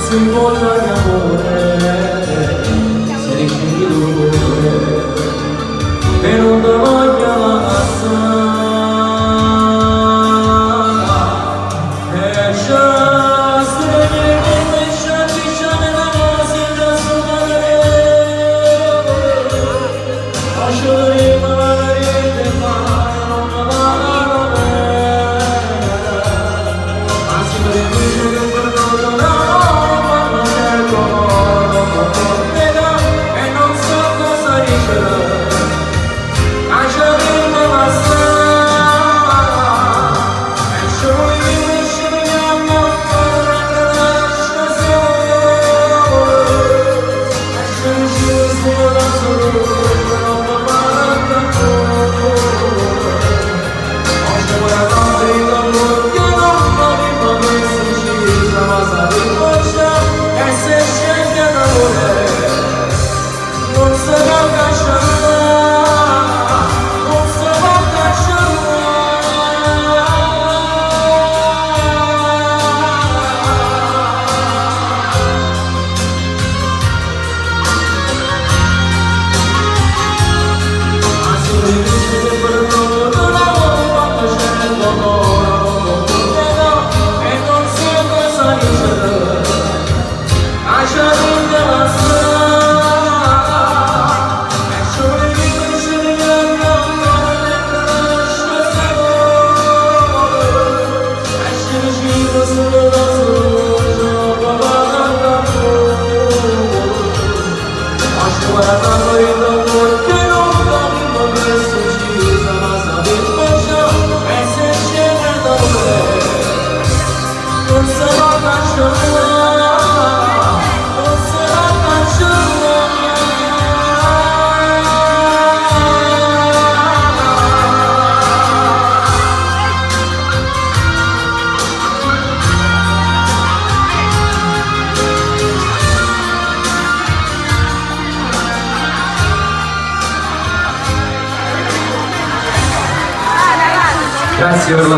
Simbola di amore, sei di dolore, e non ti voglio ammazzare. E già stregi come sciacchi c'è la cosa da sommare, lascio rimanere te fare non mi va bene, anzi per il viso che perdono. Grazie per la